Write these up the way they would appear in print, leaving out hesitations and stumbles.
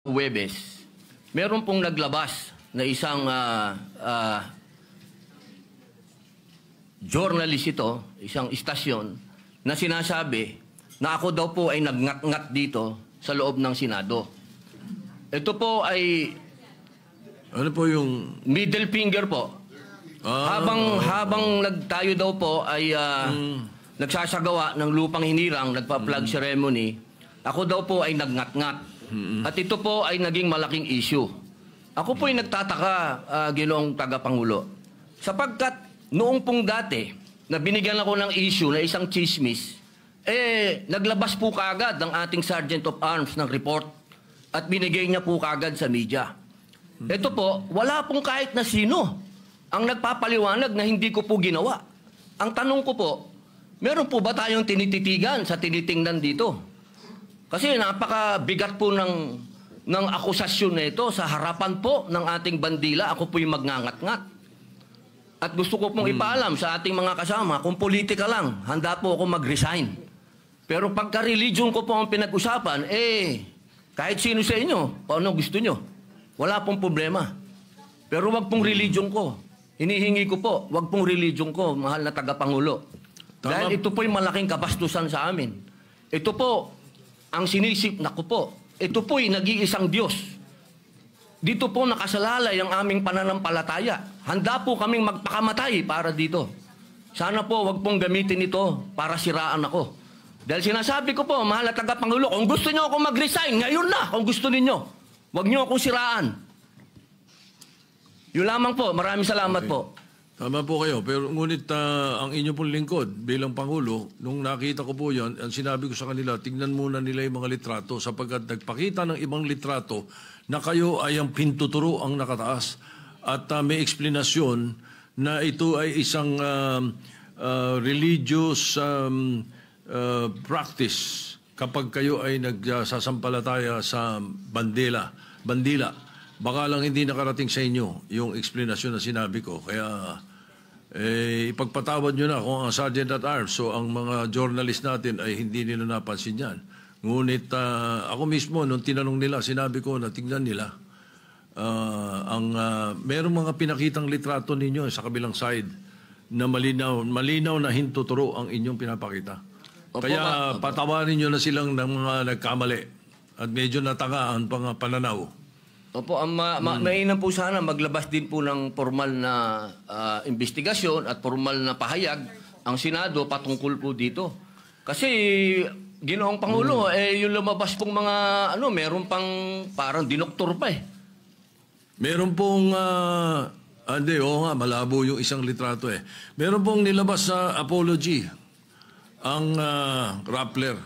Huwebes, meron pong naglabas na isang journalist ito, isang istasyon, na sinasabi na ako daw po ay nagngat-ngat dito sa loob ng Senado. Ito po ay ano po yung middle finger po. Habang tayo daw po ay nagsasagawa ng lupang hinirang, nagpa-flag ceremony, ako daw po ay nagngat-ngat. At ito po ay naging malaking issue. Ako po ay nagtataka, Ginoong Tagapangulo, sapagkat noong pong dati na binigyan ako ng issue na isang chismis, naglabas po kaagad ang ating Sergeant of Arms ng report at binigay niya po kaagad sa media. Ito po, wala pong kahit na sino ang nagpapaliwanag na hindi ko po ginawa. Ang tanong ko po, meron po ba tayong tinititigan sa tinitingnan dito? Kasi napakabigat po ng akusasyon na ito sa harapan po ng ating bandila. Ako po yung magngangat-ngat. At gusto ko pong ipaalam sa ating mga kasama, kung politika lang, handa po ako mag-resign. Pero pagka-religion ko po ang pinag-usapan, kahit sino sa inyo, kung ano gusto nyo, wala pong problema. Pero wag pong religion ko. Hinihingi ko po, wag pong religion ko, mahal na tagapangulo. Dahil ito po yung malaking kabastusan sa amin. Ito po, ang sinisip na ko po, ito po'y nag-iisang Diyos. Dito po nakasalalay ang aming pananampalataya. Handa po kaming magpakamatay para dito. Sana po wag pong gamitin ito para siraan ako. Dahil sinasabi ko po, mahal na tagapangulo, kung gusto nyo ako mag-resign, ngayon na, kung gusto ninyo. Wag nyo akong siraan. Yun lamang po. Maraming salamat po. Tama po kayo, pero ngunit ang inyo pong lingkod bilang Pangulo, nung nakita ko po yan, ang sinabi ko sa kanila, tingnan muna nila yung mga litrato sapagkat nagpakita ng ibang litrato na kayo ay ang pintuturo ang nakataas at may eksplanasyon na ito ay isang religious practice kapag kayo ay nagsasampalataya sa bandila. Baka lang hindi nakarating sa inyo yung explanation na sinabi ko. Kaya ipagpatawad nyo na kung ang Sergeant at Arms so ang mga journalist natin ay hindi nila napansin yan. Ngunit ako mismo, nung tinanong nila, sinabi ko na tingnan nila merong mga pinakitang litrato ninyo sa kabilang side na malinaw na hintuturo ang inyong pinapakita. Opo, kaya patawarin nyo na silang ng mga nagkamali at medyo natangaan pang pananaw. Opo, mainam po sana maglabas din po ng formal na investigasyon at formal na pahayag ang Senado patungkol po dito. Kasi, Ginoong Pangulo, yung lumabas pong mga, meron pang parang dinoktor pa Meron pong, malabo yung isang litrato Meron pong nilabas sa apology ang Rappler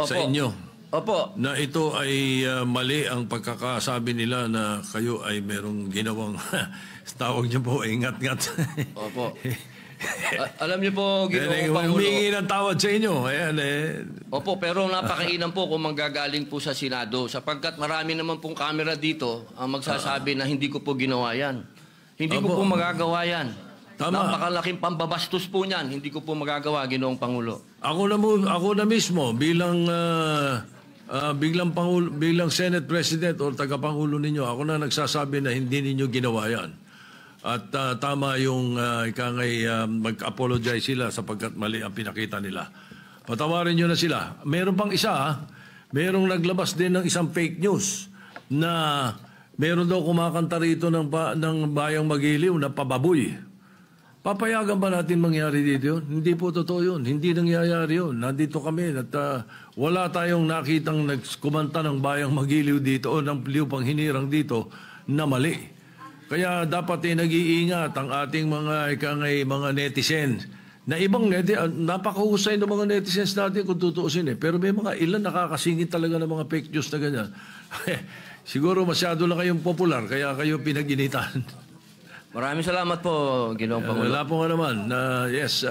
sa inyo. Opo. Na ito ay mali ang pagkakasabi nila na kayo ay merong ginawang tawag niyo po, ingat-ngat. Opo. Alam niyo po, Ginoong Pangulo. Humingi ng tawad sa inyo. Ayan, Opo, pero napakainam po kung manggagaling po sa Senado sapagkat marami naman pong camera dito ang magsasabi na hindi ko po ginawa yan. Hindi ko po magagawa yan. Tama. Napakalaking pambabastos po niyan. Hindi ko po magagawa, Ginoong Pangulo. Ako na mismo bilang Senate President o tagapangulo ninyo, ako na nagsasabi na hindi ninyo ginawa yan. At tama yung mag-apologize sila sapagkat mali ang pinakita nila. Patawarin nyo na sila. Meron pang isa, merong naglabas din ng isang fake news na meron daw kumakanta rito ng Bayang Magiliw na pababoy. Papayagan ba natin mangyari dito yun? Hindi po totoo yun. Hindi nangyayari yun. Nandito kami at wala tayong nakitang nagkumanta ng Bayang Magiliw dito o ng lupang hinirang dito na mali. Kaya dapat nag-iingat ang ating mga netizens. Na ibang napakahusay ng mga netizens natin kung tutuusin Pero may mga ilan nakakasingit talaga ng mga fake news na ganyan. Siguro masyado na kayong popular kaya kayo pinag-initan. Maraming salamat po, Ginoong Pangulo. Wala po nga naman. Yes,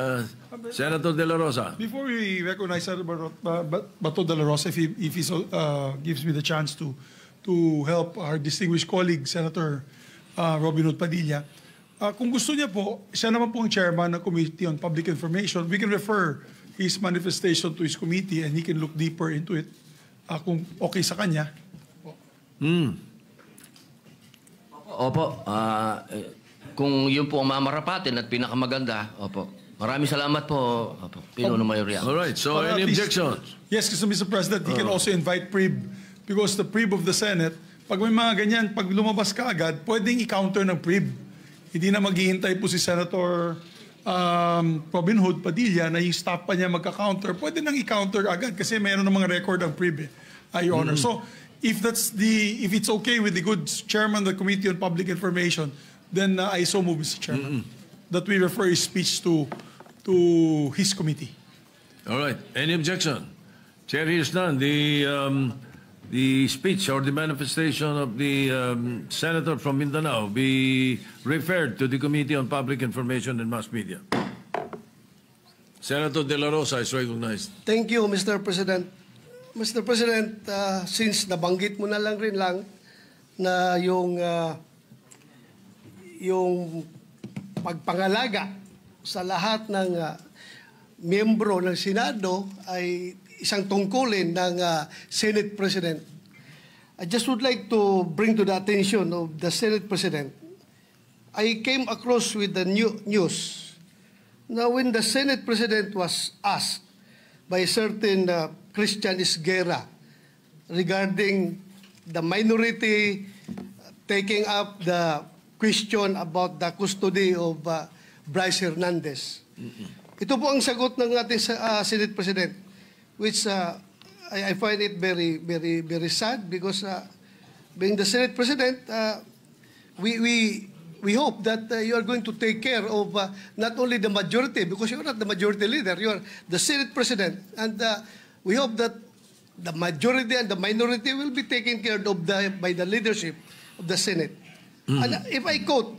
Senator De La Rosa. Before we recognize Senator Bato De La Rosa, if he gives me the chance to help our distinguished colleague, Senator Robin Hood Padilla, kung gusto niya po, siya naman po ang chairman ng Committee on Public Information. We can refer his manifestation to his committee and he can look deeper into it kung okay sa kanya. Opo, kung yun po ang mamarapatin at pinakamaganda, opo. Maraming salamat po, opo, Pinuno Mayor Yang. All right. So, Para any at least- objections? Yes, kasi Mr. President, he can also invite PRIB because the PRIB of the Senate, pag may mga ganyan, pag lumabas ka agad, pwedeng i-counter ng PRIB. Hindi na maghihintay po si Senator Robin Hood Padilla na yung staff pa niya magka-counter. Pwede nang i-counter agad kasi mayroon ng mga record ang PRIB, Your Honor. So, if it's okay with the good chairman of the Committee on Public Information, then I so move, Mr. Chairman, that we refer his speech to his committee. All right. Any objection? Chair hears none. The speech or the manifestation of the senator from Mindanao be referred to the Committee on Public Information and Mass Media. Senator De La Rosa is recognized. Thank you, Mr. President. Mr. President, since nabanggit mo na lang rin na yung pagpangalaga sa lahat ng miyembro ng Senado ay isang tungkulin ng Senate President. I just would like to bring to the attention of the Senate President. I came across with the news. Now, when the Senate President was asked by a certain Christian Esguerra regarding the minority taking up the question about the custody of Bryce Hernandez. Ito po ang sagot ng ating Senate President, which I find it very, very, very sad because being the Senate President, we hope that you are going to take care of not only the majority, because you're not the majority leader, you're the Senate President, and we hope that the majority and the minority will be taken care of by the leadership of the Senate. And if I quote